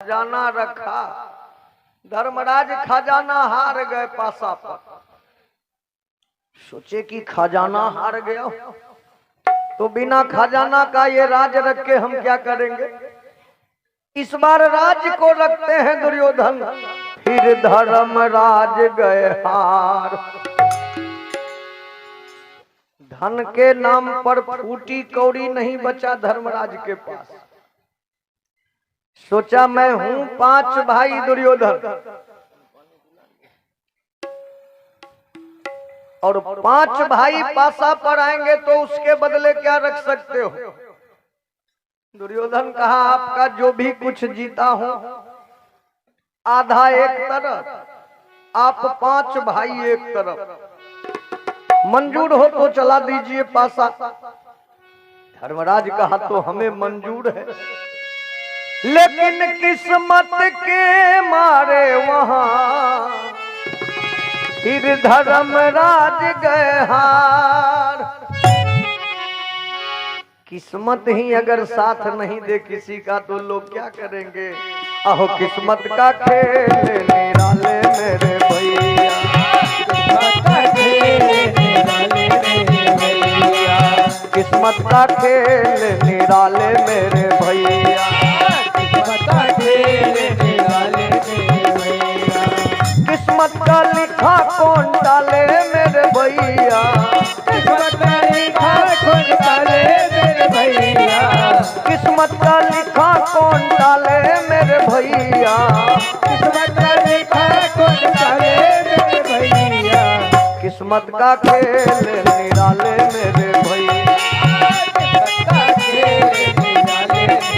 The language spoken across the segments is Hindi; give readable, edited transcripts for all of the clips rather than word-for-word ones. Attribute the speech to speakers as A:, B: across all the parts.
A: खजाना रखा, धर्मराज खजाना हार गए पासा पर। सोचे कि खजाना हार गया तो बिना खजाना का ये राज रख के हम क्या करेंगे। इस बार राज्य को रखते हैं दुर्योधन, फिर धर्मराज गए हार। धन के नाम पर फूटी कौड़ी नहीं बचा धर्मराज के पास। सोचा मैं हूं 5 भाई दुर्योधन और 5 भाई पासा पर आएंगे तो उसके बदले क्या रख सकते हो। दुर्योधन कहा आपका जो भी कुछ जीता हूं आधा एक तरफ, आप 5 भाई एक तरफ, मंजूर हो तो चला दीजिए पासा। धर्मराज कहा तो हमें मंजूर है, लेकिन किस्मत के मारे वहां फिर धर्मराज गए हार। किस्मत ही अगर साथ नहीं दे किसी का तो लोग क्या करेंगे। आहो किस्मत का खेल निराले मेरे भैया, किस्मत का खेल निराले मेरे भैया, किस्मत का खेल निराले मेरे भैया। किस्मत का लिखा कौन डाले मेरे भैया, किस्मत का लिखा कौन डाले मेरे भैया, किस्मत का लिखा कौन डाले मेरे भैया, किस्मत का लिखा कौन डाले मेरे भैया। किस्मत का खेल निराले मेरे भैया, किस्मत का खेल निराले मेरे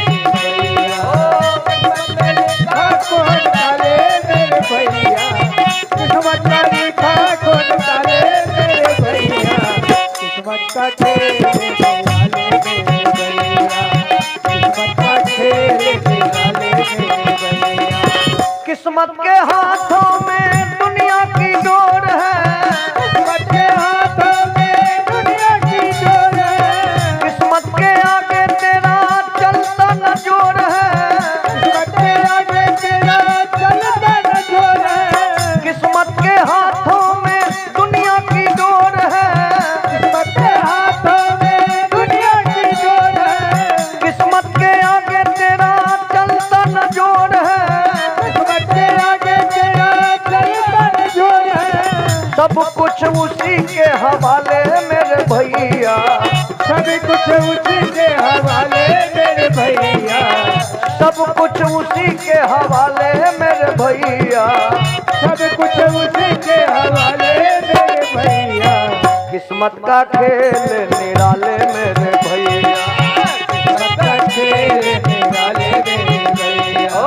A: भैया, किस्मत का लिखा कौन डाले मेरे भैया, किस्मत का लिखा कौन डाले मेरे भैया। किस्मत का खेल निराले मेरे भैया, किस्मत का खेल निराले मेरे भैया। किस्मत के हाथों में दुनिया की डोर है, किस्मत के हाथों में दुनिया की डोर है, किस्मत के आगे तेरा चलता न जोर है, किस्मत के आगे तेरा चलता न जोर है। किस्मत के हाथों में दुनिया की डोर है, किस्मत के हाथों में दुनिया की डोर है, किस्मत के आगे तेरा चलता न जोर है, किस्मत के आगे तेरा चलता न जोर है। सब कुछ उसी के हवाले मेरे भैया, सब कुछ उसी के हवाले मेरे भैया, सब कुछ उसी के हवाले मेरे भैया, सब कुछ उसी के हवाले मेरे भैया। किस्मत का खेल निराले मेरे भैया, किस्मत का खेल निराले मेरे भैया, ओ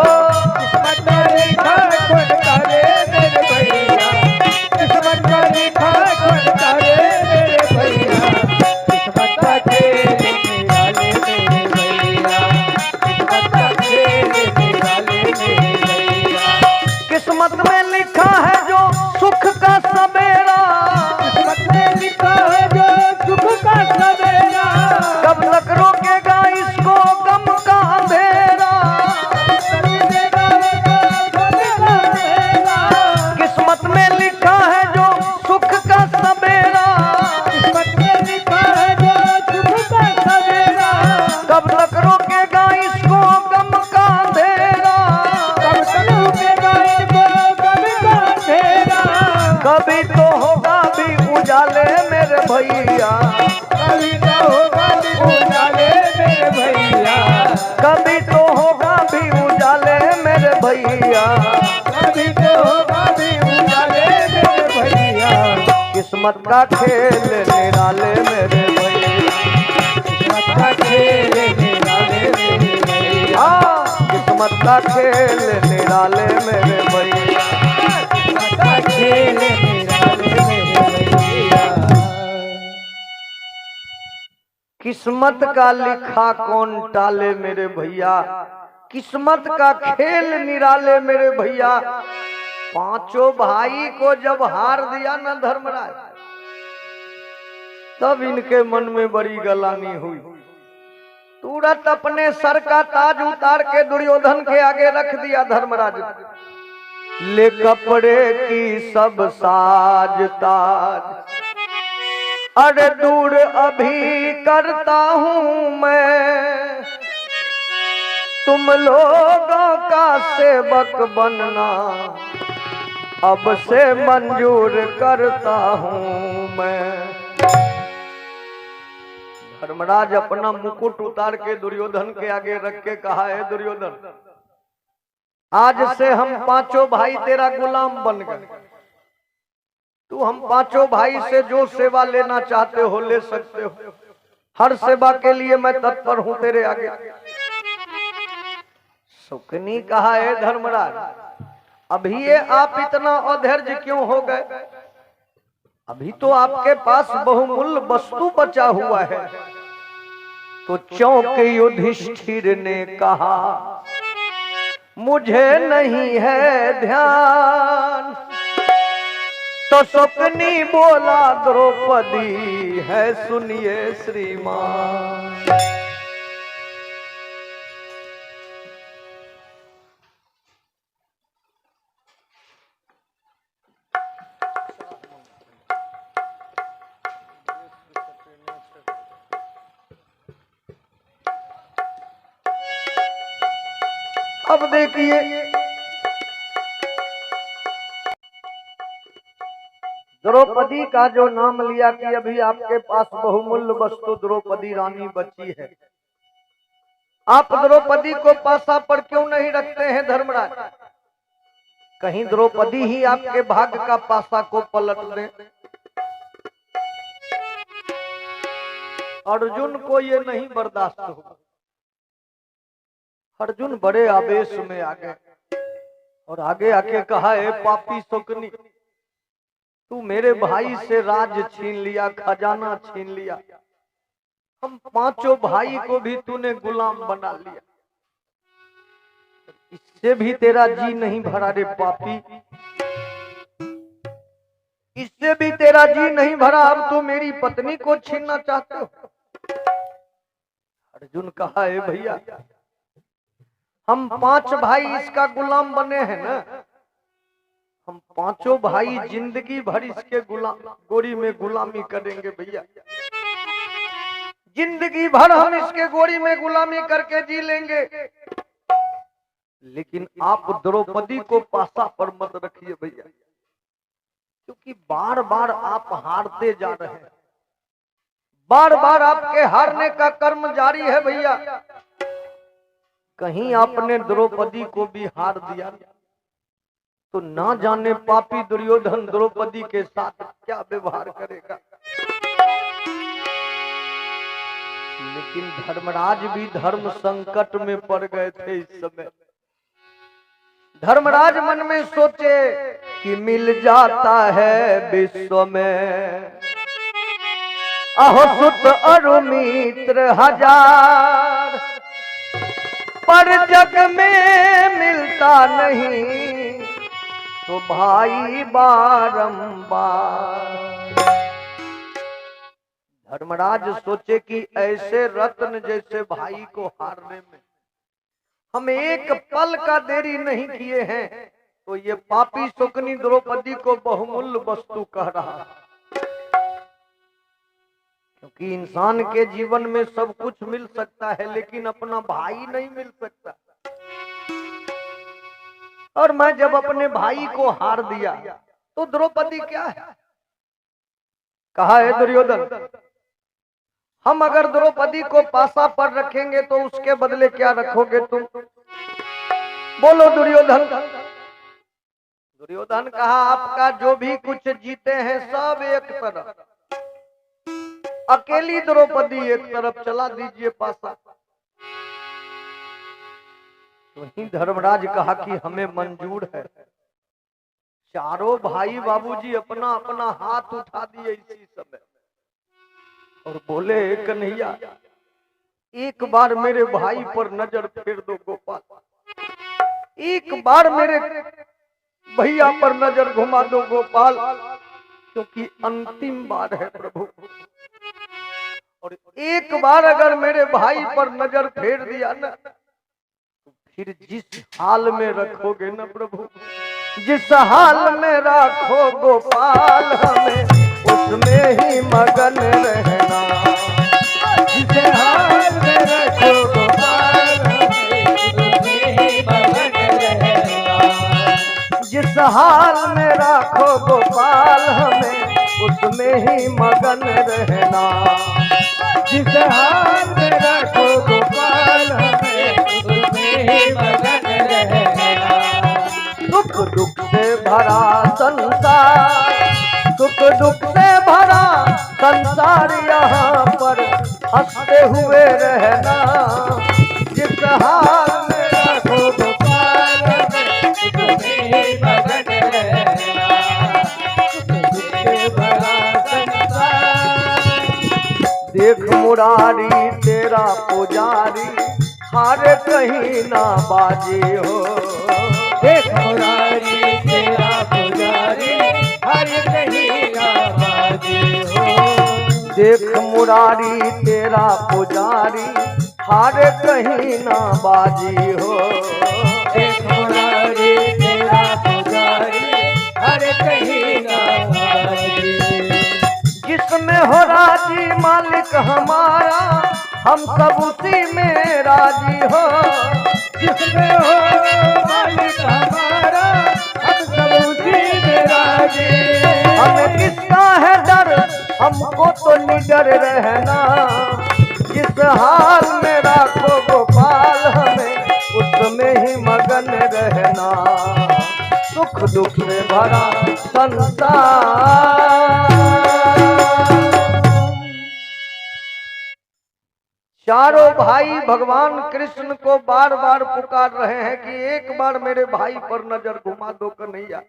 A: किस्मत का लिखा कौन डाले मेरे भैया, किस्मत का लिखा कौन डाले मेरे भैया। किस्मत का खेल निराले मेरे भैया, किस्मत का खेल निराले मेरे भैया। किस्मत में लिखा है जो सुख का सवेरा, किस्मत में लिखा है जो सुख का सवेरा, कब तक रोकेगा इसको गम का अंधेरा, किस्मत में लिखा है जो सुख का सवेरा, किस्मत में लिखा है जो सुख का सवेरा, कब तक रोकेगा इसको गम का अंधेरा, कब तक रोकेगा इसको गम का अंधेरा। कभी तो होगा भी उजाले मेरे भैया, कभी तो होगा भी उजाले मेरे भैया, कभी तो होगा भी उजाले मेरे भैया, कभी तो होगा भी उजाले मेरे भैया। किस्मत का खेल निराले मेरे भैया, किस्मत का खेल निराले मेरे भैया, किस्मत का खेल निराले मेरे भैया, किस्मत का खेल निराले मेरे भैया। किस्मत का लिखा कौन टाले मेरे भैया, किस्मत का खेल निराले मेरे भैया। 5 भाई को जब हार दिया ना धर्मराज, तब इनके मन में बड़ी गलानी हुई। तुरंत अपने सर का ताज उतार के दुर्योधन के आगे रख दिया धर्मराज। ले कपड़े की सब साज ताज, अरे दूर अभी करता हूं मैं, तुम लोगों का सेवक बनना अब से मंजूर करता हूं मैं। धर्मराज अपना मुकुट उतार के दुर्योधन के आगे रख के कहा, है दुर्योधन, आज से हम पांचों भाई तेरा गुलाम बन गए। तू हम पांचों भाई से जो सेवा लेना चाहते हो ले सकते हो। हर सेवा के लिए मैं तत्पर हूं तेरे आगे। शुकनी कहा, है धर्मराज, अभी ये आप इतना अधैर्य क्यों हो गए? अभी तो आपके पास बहुमूल्य वस्तु बचा हुआ है। तो चौंक युधिष्ठिर ने कहा, मुझे नहीं है ध्यान। तो शुकनी बोला, द्रौपदी है सुनिए श्रीमान। अब देखिए, द्रौपदी का जो नाम लिया कि अभी आपके पास बहुमूल्य वस्तु द्रौपदी रानी बची है, आप द्रौपदी को पासा पर क्यों नहीं रखते हैं धर्मराज? कहीं द्रौपदी ही आपके भाग्य का पासा को पलट दे। अर्जुन को ये नहीं बर्दाश्त हुआ। अर्जुन बड़े आवेश में आ गए और आगे आके कहा, है पापी शुकनी, तू मेरे भाई से राज छीन लिया, खजाना छीन लिया, हम पांचों भाई को भी तूने गुलाम बना लिया। इससे भी तेरा जी नहीं भरा रे पापी, इससे भी तेरा जी नहीं भरा, अब तू मेरी पत्नी को छीनना चाहते हो? अर्जुन कहा, है भैया, हम पांच भाई इसका गुलाम बने हैं ना, हम पांचों भाई जिंदगी भर इसके गोरी में गुलामी करेंगे भैया। जिंदगी भर हम इसके गोरी में गुलामी करके जी लेंगे। लेकिन आप द्रौपदी को पासा पर मत रखिए भैया, क्योंकि बार बार आप हारते जा रहे हैं। बार बार आपके हारने का कर्म जारी है भैया। कहीं आपने द्रौपदी को भी हार दिया तो ना जाने पापी दुर्योधन द्रौपदी के साथ क्या व्यवहार करेगा। लेकिन धर्मराज भी धर्म संकट में पड़ गए थे इस समय। धर्मराज मन में सोचे कि मिल जाता है विश्व में अहो सुत अरु मित्र हजार, पर जग में मिलता नहीं तो भाई बारंबार। धर्मराज सोचे कि ऐसे रत्न जैसे भाई को हारने में हम एक पल का देरी नहीं किए हैं, तो ये पापी शुकनी द्रौपदी को बहुमूल्य वस्तु कह रहा है। क्योंकि इंसान के जीवन में सब कुछ मिल सकता है, लेकिन अपना भाई नहीं मिल सकता। और मैं जब अपने भाई को हार दिया तो द्रौपदी क्या है? कहा, है दुर्योधन, हम अगर द्रौपदी को पासा पर रखेंगे तो उसके बदले क्या रखोगे तुम? बोलो दुर्योधन। दुर्योधन कहा, आपका जो भी कुछ जीते हैं सब एक तरफ, अकेली द्रौपदी एक तरफ, चला दीजिए पासा। वहीं धर्मराज कहा कि हमें मंजूर है। चारों भाई बाबूजी अपना अपना हाथ उठा दिए इसी समय और बोले, कन्हैया एक बार मेरे भाई पर नजर फेर दो गोपाल, एक बार मेरे भैया पर नजर घुमा दो गोपाल, क्योंकि अंतिम बार है प्रभु। और एक बार अगर मेरे भाई पर नजर फेर दिया ना, तो फिर जिस हाल में रखोगे ना प्रभु, जिस हाल में राखो गोपाल हमें, उसमें ही मगन रहना। जिस हाल में रखो गोपाल हमें, उसमें ही मगन रहना। जिस हाल में राखो गोपाल हमें, उसमें ही मगन रहना। जिस हाल में राखो गोपाल हमें, उसमें ही मगन रहना। सुख दुख से भरा संसार, सुख दुख से भरा संसार, यहाँ पर हंसते हुए रहना। जिस हाल में राखो गोपाल हमें, उसमें ही मगन रहना। सुख दुख से भरा संसार, देख मुरारी तेरा पुजारी, हारे कहीं ना बाजी हो। देख मुरारी तेरा पुजारी, हारे कहीं ना बाजी हो। देख मुरारी तेरा पुजारी, हारे कहीं ना बाजी हो। देख मुरारी तेरा पुजारी, हारे कहीं ना बाजी। जिसमें हो राजी मालिक हमारा, हम सब उसी में राजी हो। जिसमें हो मालिक हमारा, हम सब उसी में राजी। हमें किसका है डर, हमको तो निडर रहना। जिस हाल में राखो गोपाल हमें, उसमें ही मगन रहना। सुख दुख से भरा संसार। चारों भाई भगवान कृष्ण को बार बार पुकार रहे हैं कि एक बार मेरे भाई पर नजर घुमा दो कन्हैया।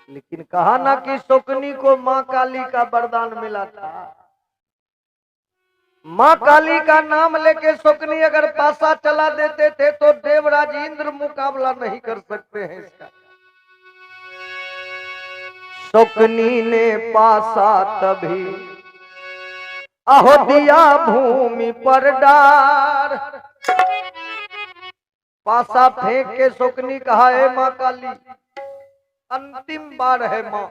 A: लेकिन कहा ना कि शकुनी को मां काली का वरदान मिला था। मां काली का नाम लेके शकुनी अगर पासा चला देते थे तो देवराज इंद्र मुकाबला नहीं कर सकते हैं इसका। शकुनी ने पासा तभी आहो दिया भूमि पर डार। पासा फेंक के शकुनी कहा, है मां काली अंतिम बार है मां,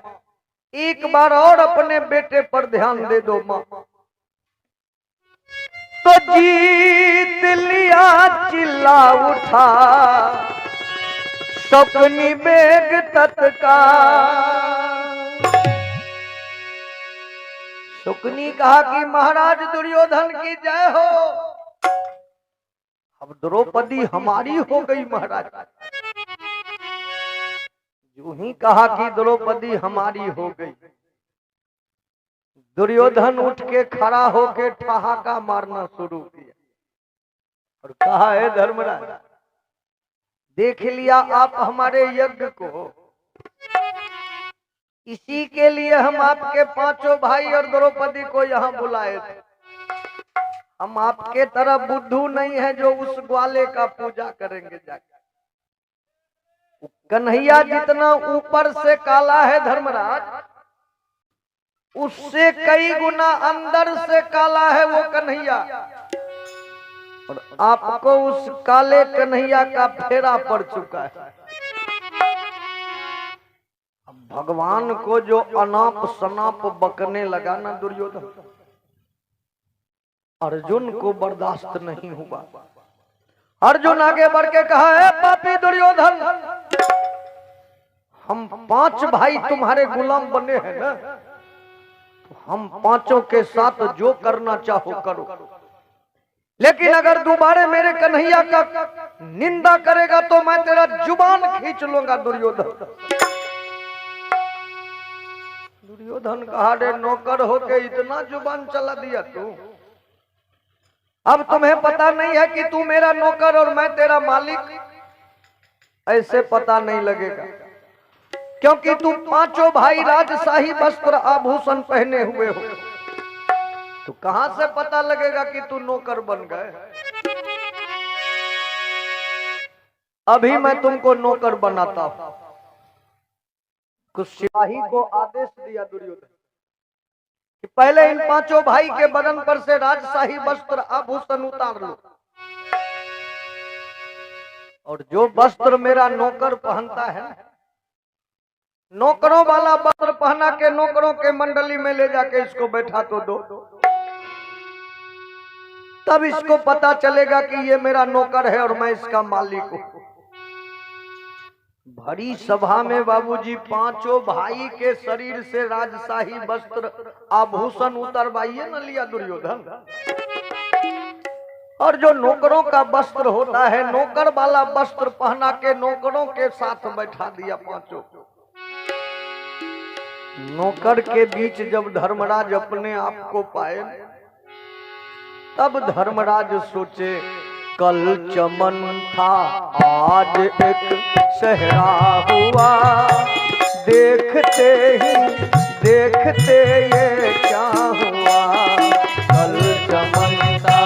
A: एक बार और अपने बेटे पर ध्यान दे दो मां। तो जीत लिया चिल्ला उठा शकुनी बेग तत्काल। शकुनी कहा कि महाराज दुर्योधन की जय हो। अब द्रौपदी हमारी हो गई महाराज। यूं ही कहा कि द्रौपदी हमारी हो गई। दुर्योधन उठ के खड़ा होके ठहाका मारना शुरू किया और कहा, है धर्मराज देख लिया आप हमारे यज्ञ को, इसी के लिए हम आपके पांचों भाई और द्रौपदी को यहाँ बुलाए थे। हम आपके तरह बुद्धू नहीं है जो उस ग्वाले का पूजा करेंगे जाकर। कन्हैया जितना ऊपर से काला है धर्मराज, उससे कई गुना अंदर से काला है वो कन्हैया। और आपको उस काले कन्हैया का फेरा पड़ चुका है। भगवान को जो अनाप शनाप बकने लगा ना दुर्योधन, अर्जुन को बर्दाश्त नहीं हुआ। अर्जुन आगे बढ़ के कहा, है पापी दुर्योधन, हम पांच भाई तुम्हारे गुलाम बने हैं ना, तो हम पांचों के साथ जो करना चाहो करो। लेकिन अगर दोबारा मेरे कन्हैया का निंदा करेगा तो मैं तेरा जुबान खींच लूंगा दुर्योधन। दुर्योधन कहा, रे नौकर होके इतना जुबान चला दिया तू। अब तुम्हें पता नहीं है कि तू मेरा नौकर और मैं तेरा मालिक। ऐसे पता नहीं लगेगा क्योंकि तुम पांचों भाई राजशाही वस्त्र आभूषण पहने हुए हो। तो कहां से पता लगेगा कि तू नौकर बन गए। अभी मैं तुमको नौकर बनाता हूं। कुछ सिपाही को आदेश दिया दुर्योधन, कि पहले इन पांचों भाई के बदन पर से राजशाही वस्त्र आभूषण उतार लो, और जो वस्त्र मेरा नौकर पहनता है, नौकरों वाला वस्त्र पहना के नौकरों के मंडली में ले जाके इसको बैठा तो दो, तब इसको पता चलेगा कि ये मेरा नौकर है और मैं इसका मालिक हूं। भरी सभा में बाबूजी पांचों भाई के शरीर से राजशाही वस्त्र आभूषण उतरवाइए न लिया दुर्योधन, और जो नौकरों का वस्त्र होता है नौकर वाला वस्त्र पहना के नौकरों के साथ बैठा दिया पांचों। नौकर के बीच जब धर्मराज अपने आप को पाए, तब धर्मराज सोचे कल चमन था आज एक सहरा हुआ, देखते ही देखते ये क्या हुआ। कल चमन था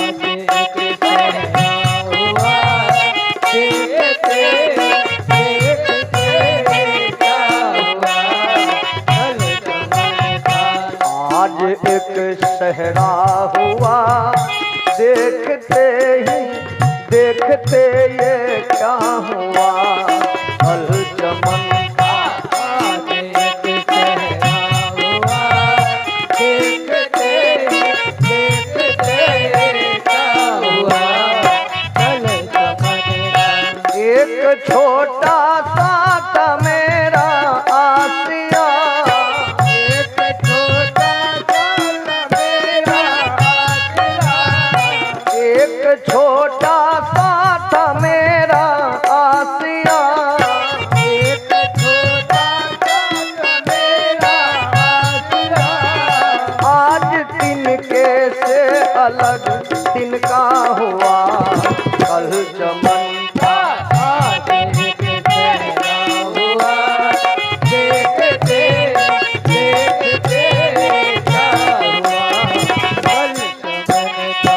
A: आज एक सहरा हुआ, देखते देखते ये क्या हुआ। कल चमन था आज एक सहरा हुआ, देखते ही देखते ये क्या हुआ। कल चमन था आज एक सहरा हुआ, देखते देखते ये क्या हुआ। कल चमन एक छोटा सा था मेरा आसिया, एक छोटा सा मेरा आसिया, एक छोटा सा था मेरा आसिया, एक छोटा सा मेरा आसिया। आज तिनके से अलग तिनका हुआ, कल चमन था आज एक सहरा हुआ, देखते देखते क्या हुआ। कल चमन था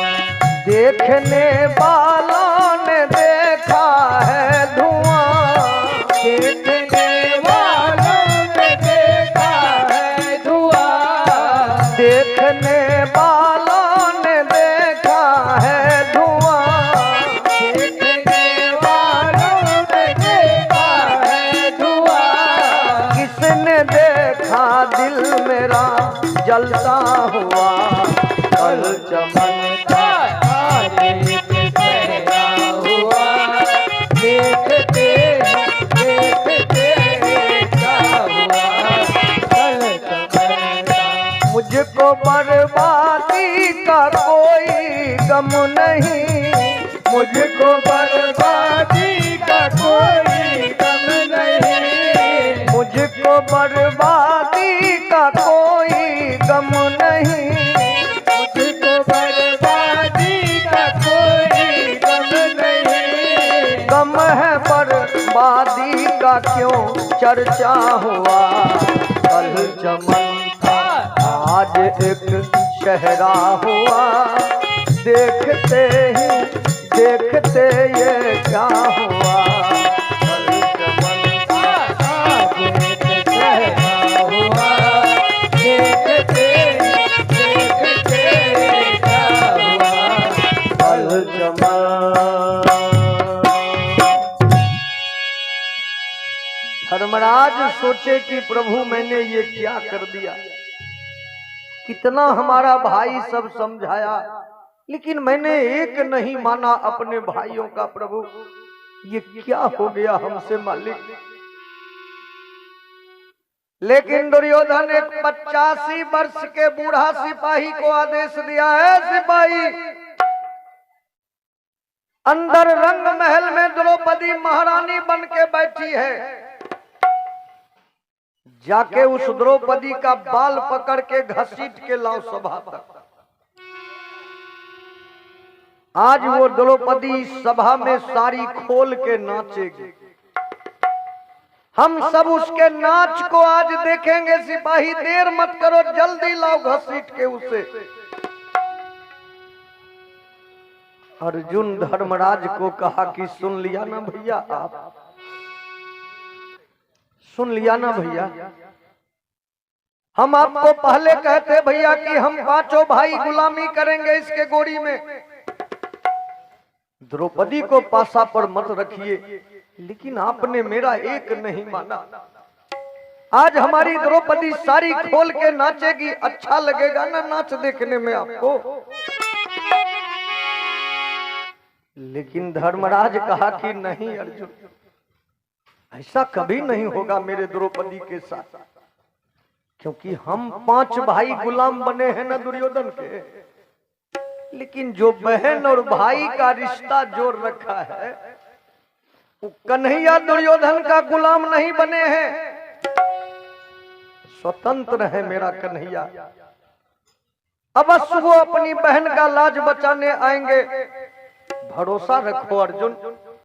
A: देखने वालों ने देखा है धुआं, देखने वालों ने देखा है धुआं, देखने वालों ने देखा है धुआं, देखने वालों ने देखा है धुआं। किसने देखा दिल मेरा जलता हुआ। कल चमन था आज एक सहरा हुआ, देखते देखते क्या हुआ। कल चमन था मुझको बर्बादी का कोई गम नहीं, मुझको बर्बादी का कोई गम नहीं, मुझको बर्बादी का कोई गम नहीं, मुझको बर्बादी का कोई गम नहीं। गम है बर्बादी का क्यों चर्चा हुआ। कल चमन था आज एक सहरा हुआ, देखते ही देखते ये क्या हुआ। कल चमन था आज एक सहरा हुआ, देखते देखते ये क्या हुआ। कल चमन। धर्मराज सोचे कि प्रभु मैंने ये क्या कर दिया, कितना हमारा भाई सब समझाया, लेकिन मैंने एक नहीं माना अपने भाइयों का। प्रभु ये क्या हो गया हमसे मालिक। लेकिन दुर्योधन एक 85 वर्ष के बूढ़ा सिपाही को आदेश दिया है, सिपाही अंदर रंग महल में द्रौपदी महारानी बन के बैठी है, जाके उस द्रौपदी का बाल पकड़ के घसीट के लाओ सभा तक। आज वो द्रौपदी सभा में साड़ी खोल के नाचेगी, हम सब उसके नाच को आज देखेंगे। सिपाही देर मत करो, जल्दी लाओ घसीट के उसे। अर्जुन धर्मराज को कहा कि सुन लिया ना भैया, आप सुन लिया ना भैया, हम आपको पहले कहते भैया कि हम पांचों भाई गुलामी करेंगे इसके गोड़ी में, द्रौपदी को पासा पर मत रखिए, लेकिन आपने मेरा एक नहीं माना। आज हमारी द्रौपदी सारी खोल के नाचेगी, अच्छा लगेगा ना नाच देखने में आपको? लेकिन धर्मराज कहा कि नहीं अर्जुन, ऐसा कभी नहीं होगा मेरे द्रौपदी के साथ, क्योंकि हम 5 भाई गुलाम बने हैं ना दुर्योधन के, लेकिन जो बहन और भाई का रिश्ता जोड़ रखा है वो कन्हैया दुर्योधन का गुलाम नहीं बने हैं, स्वतंत्र है मेरा कन्हैया। अवश्य वो अपनी बहन का लाज बचाने आएंगे, भरोसा रखो अर्जुन।